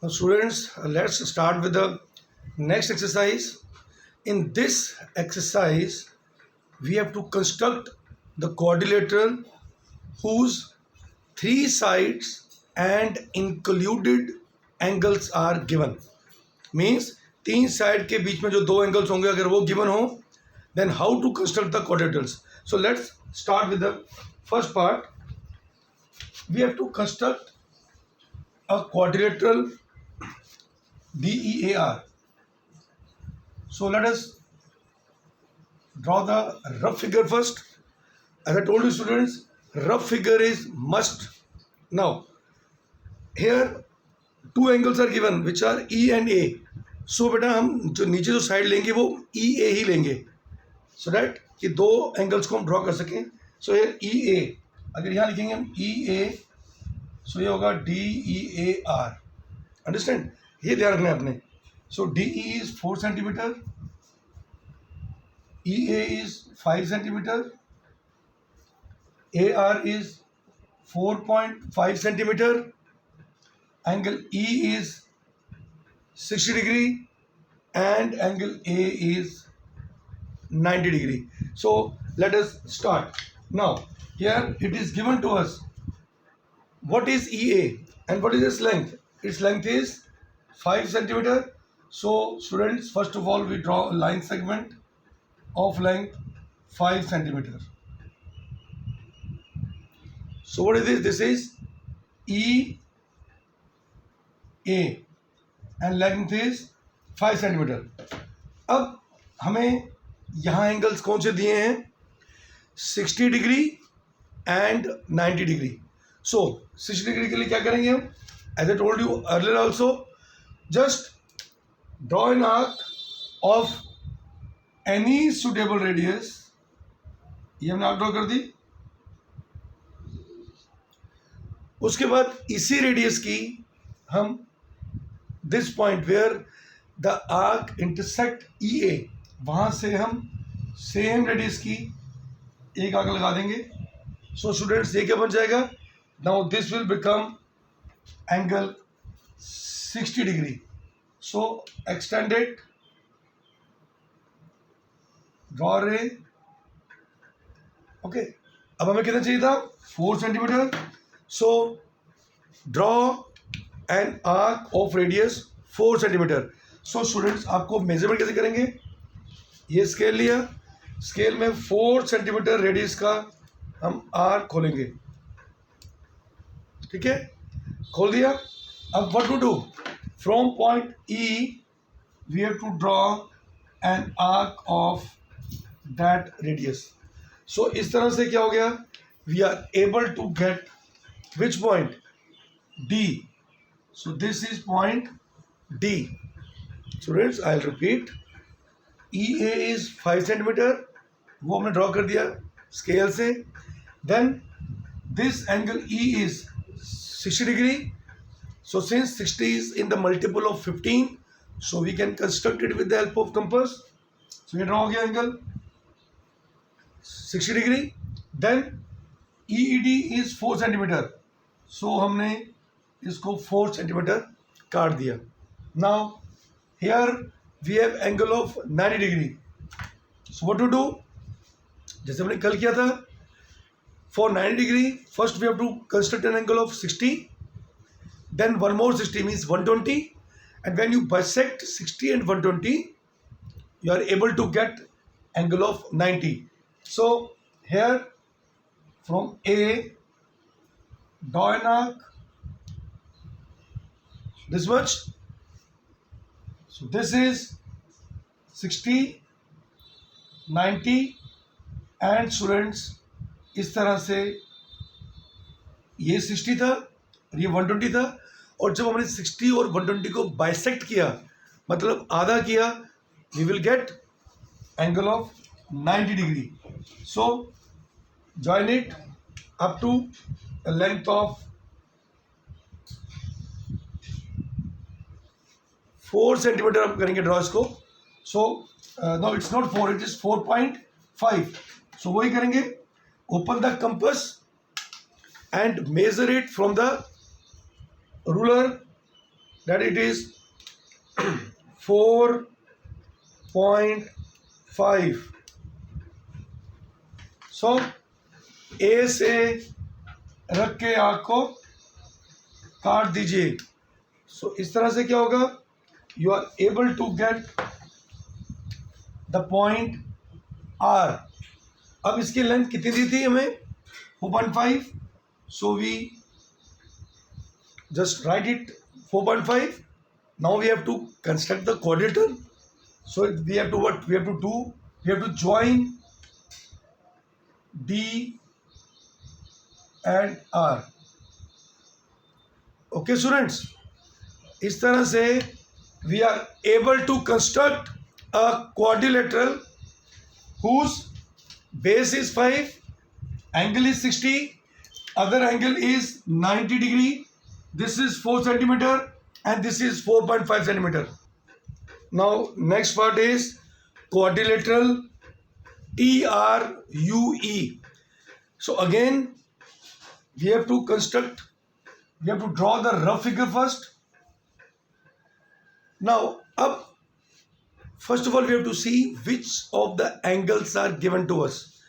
Now, students, let's start with the next exercise. In this exercise, we have to construct the quadrilateral whose three sides and included angles are given. Means तीन side के बीच में जो दो angles होंगे अगर वो given हो, then how to construct the quadrilaterals. So let's start with the first part. We have to construct a quadrilateral DEAR. So let us draw the rough figure first. As I told you students, rough figure is must. Now here two angles are given which are E and A. So बेटा हम जो नीचे जो side लेंगे वो EA ही लेंगे, so that कि दो एंगल्स को हम ड्रॉ कर सकें. सो ये EA, अगर यहाँ लिखेंगे हम EA, सो ये होगा DEAR. अंडरस्टैंड, ये ध्यान रखना है आपने. सो DE is 4 centimetre, EA is 5 centimeter, AR is 4.5 centimeter, angle E is 60 degree and angle A is 90 degree. So let us start. Now here it is given to us what is EA and what is its length. Its length is 5 centimeter. So students, first of all we draw a line segment of length 5 centimeter. So what is this? This is EA and length is 5 centimeter. अब हमें यहाँ angles कौन से दिए हैं? 60 degree and 90 degree. So 60 degree के लिए क्या करेंगे हम? As I told you earlier also, just draw an arc of any suitable radius. ये हमने आर्क ड्रॉ कर दी. उसके बाद इसी रेडियस की हम this point where the arc intersect EA, वहाँ से हम सेम रेडियस की एक आर्क लगा देंगे. सो स्टूडेंट्स, ये क्या बन जाएगा? Now this will become angle 60 degree. So extended, draw रे. ओके, अब हमें कितना चाहिए था? 4 centimetre. So draw an arc of radius 4 centimetre. So students, आपको मेजरमेंट कैसे करेंगे? ये स्केल लिया, स्केल में 4 सेंटीमीटर रेडियस का हम आर्क खोलेंगे. ठीक है, खोल दिया. अब what to do? From point E we have to draw an arc of that radius. So इस तरह से क्या हो गया? We are able to get which point? D. So this is point D. Students, I'll repeat. EA is 5 centimeter. वो हमने draw कर दिया स्केल से. Then this angle E is 60 degree. So since 60 is in the multiple of 15, so we can construct it with the help of compass. So ये draw हो गया angle 60 degree. Then EED is 4 centimeter. So हमने इसको 4 centimetre काट दिया. Now here we have angle of 90 degree. So what to do? जैसे हमने कल किया था, for 90 degree first we have to construct an angle of 60, then one more 60 means 120, and when you bisect 60 and 120 you are able to get angle of 90. So here from A, draw an arc this much. So this is 60, 90 and students, इस तरह से ये 60 था और ये 120 था. और जब हमने 60 और 120 को बाइसेक्ट किया, मतलब आधा किया, we will get angle of 90 degree. So join it up to a length of 4 centimetre हम करेंगे ड्रॉ इसको. So no it's not 4, it is 4.5. So वही करेंगे. Open the compass and measure it from the ruler that it is 4.5. So A से रख के आँख को काट दीजिए. सो इस तरह से क्या होगा, you are able to get the point R. अब इसकी लेंथ कितनी दी थी हमें, 4.5. So we just write it 4.5. Now we have to construct the quadrilateral. So we have to what we have to do, we have to join D and R. Okay students, इस तरह से we are able to construct a quadrilateral whose base is 5, angle is 60, other angle is 90 degree. This is 4 centimeter and this is 4.5 centimeter. Now next part is quadrilateral TRUE. So again we have to draw the rough figure first. Now up first of all we have to see which of the angles are given to us.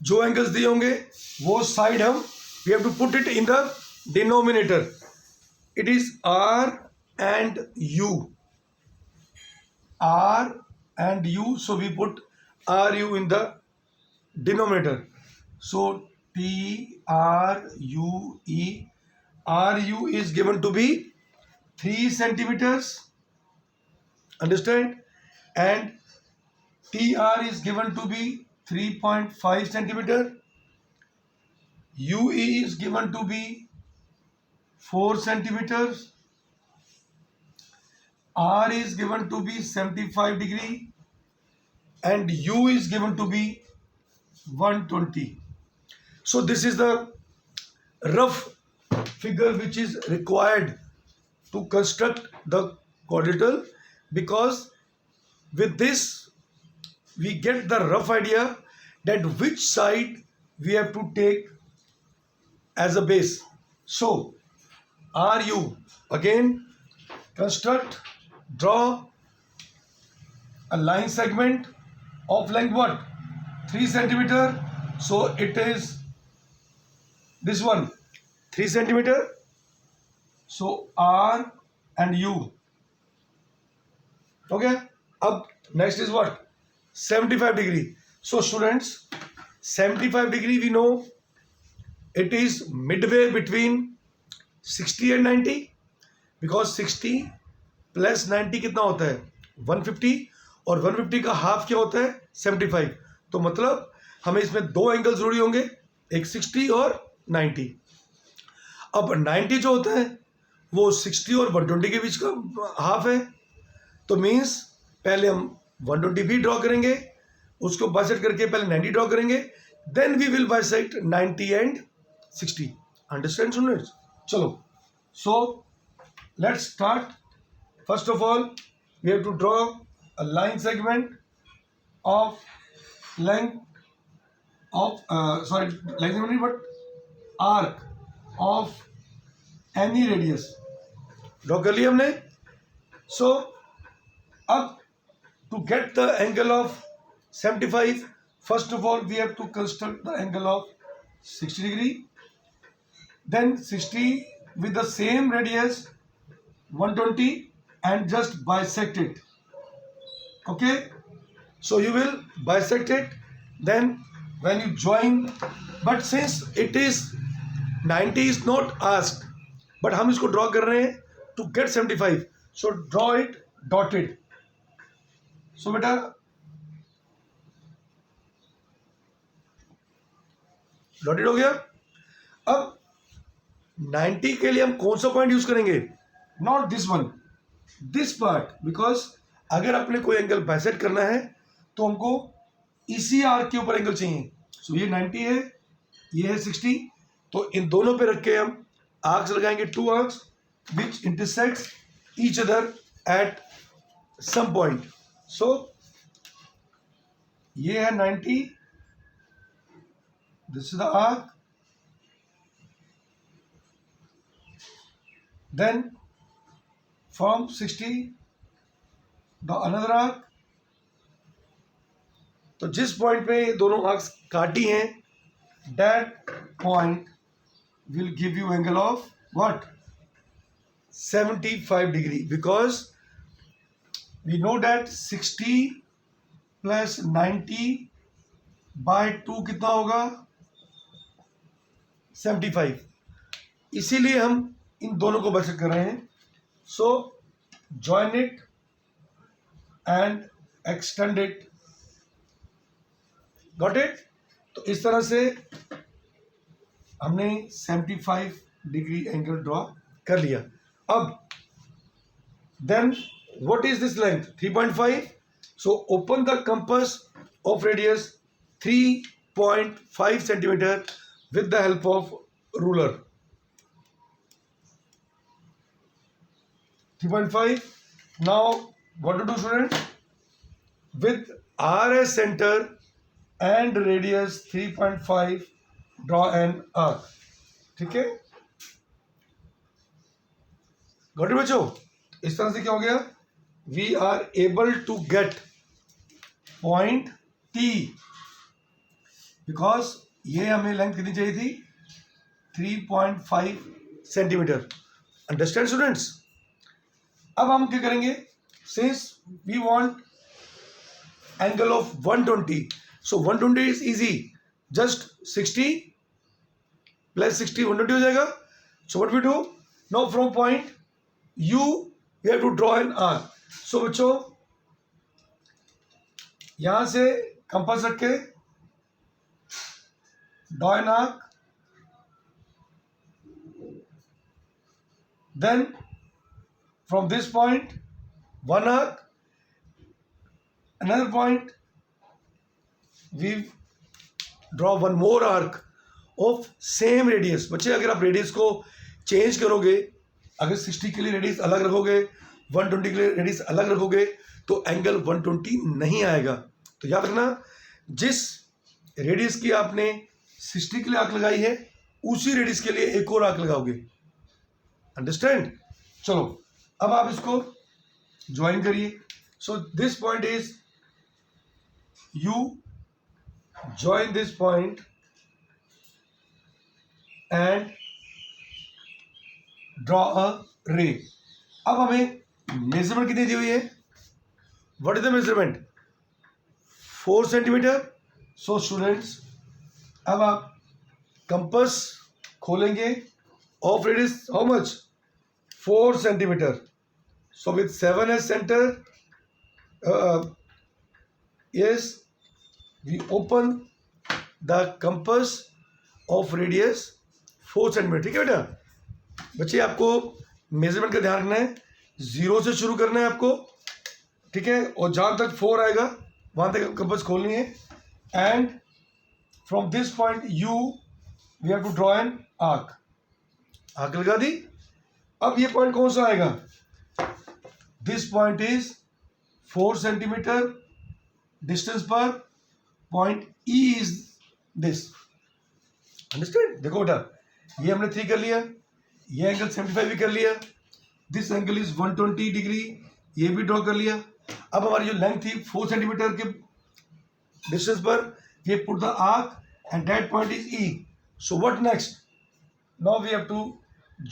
जो angles दिए होंगे वो side हम we have to put it in the denominator. It is R and U. R and U. So we put RU in the denominator. So TRUE. RU is given to be 3 centimeters. Understand? And TR is given to be 3.5 centimeter. UE is given to be 4 centimeters. R is given to be 75 degree and U is given to be 120. So this is the rough figure which is required to construct the quadrilateral, because with this we get the rough idea that which side we have to take as a base. So RU, again construct, draw a line segment of length what, 3 centimeter. So it is this one, 3 centimeter. So R and U. Okay. Up next is what, 75 degree. So students, 75 degree we know it is midway between 60 and 90, because 60 plus 90 कितना होता है 150, और 150 का half क्या होता है 75. तो मतलब हमें इसमें दो एंगल जरूरी होंगे, एक 60 और 90. अब 90 जो होता है वो 60 और 120 के बीच का हाफ है. तो मीन्स पहले हम 120 भी ड्रॉ करेंगे, उसको बाइसेक्ट करके पहले 90 ड्रॉ करेंगे, then we will bisect 90 and 60. Understand students? चलो, so let's start. First of all we have to draw a line segment of length of line segment but arc of any radius. Draw कर लिया हमने. So अब to get the angle of 75, first of all we have to construct the angle of 60 degree, then 60 with the same radius 120 and just bisect it. Okay, so you will bisect it, then when you join, but since it is 90 is not asked, but हम इसको draw कर रहे हैं to get 75, so draw it dotted. So बेटा dotted हो गया. अब 90 के लिए हम कौन सा पॉइंट यूज करेंगे, not this one, this part, because अगर अपने कोई एंगल बाइसेक्ट करना है तो हमको इसी आर्क के ऊपर एंगल चाहिए. सो ये 90 है, ये है 60, तो इन दोनों पे रख के हम आर्क्स लगाएंगे, 2 arcs which intersects each other at some point. So ये है 90, this is the arc, then from 60 draw another arc. तो जिस पॉइंट पे ये दोनों आर्क्स काटी हैं, that point will give you angle of what? 75 degree, because we know that 60 plus 90 by 2 कितना होगा? 75. इसीलिए हम इन दोनों को बचत कर रहे हैं. So join it and extend it. Got it? तो इस तरह से हमने 75 डिग्री एंगल ड्रॉ कर लिया. अब then what is this length? 3.5. So open the compass of radius 3.5 centimeter with the help of ruler. 3.5. Now what to do, students? With R as center and radius 3.5, draw an arc. ठीक है? Got it बच्चों? इस तरह से क्या हो गया? We are able to get point T, because ये हमें लेंथ कितनी चाहिए थी? 3.5 सेंटीमीटर. Understand students? अब हम क्या करेंगे? Since we want angle of 120, so 120 is easy. Just 60 plus 60, 120 हो जाएगा. So what we do? Now from point U, we have to draw an arc. So बच्चों, यहां से कंपास रख के draw an arc. Then from this point, one arc, another point, we draw one more arc of same radius. बच्चे अगर आप radius को change करोगे, अगर 60 के लिए रेडियस अलग रखोगे, 120 के लिए रेडियस अलग रखोगे, तो एंगल 120 नहीं आएगा. तो याद रखना, जिस रेडियस की आपने 60 के लिए आर्क लगाई है, उसी रेडियस के लिए एक और आर्क लगाओगे. अंडरस्टैंड? चलो अब आप इसको ज्वाइन करिए. So this point is you, join this point and draw a ray. अब हमें मेजरमेंट कितनी दी हुई है? What is the measurement? 4 centimetre. So students, अब आप कंपास खोलेंगे of radius how much? 4 centimetre. So with 7 as centre, yes, we open the compass of radius 4 centimetre. ठीक है बेटा? बच्चे आपको मेजरमेंट का ध्यान रखना है. 0 से शुरू करना है आपको. ठीक है? और जहाँ तक 4 आएगा वहाँ तक कंपास खोलनी है. And from this point U, we have to draw an arc. Arc लगा दी. अब ये पॉइंट कौन सा आएगा? This point is 4 centimetre distance पर. Point E is this. Understand? देखो बेटा, ये हमने 3 कर लिया, ये एंगल 75 भी कर लिया, दिस एंगल इज 120 डिग्री, ये भी ड्रॉ कर लिया. अब हमारी जो लेंथ थी 4 सेंटीमीटर के डिस्टेंस पर, we put the arc and that point is E. So what next? Now we have to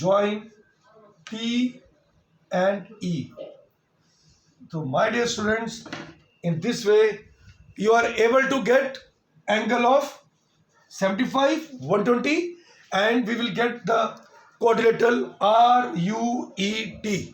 join P and E. So my dear students, in this way you are able to get angle of 75, 120, and we will get the quadrilateral RUET.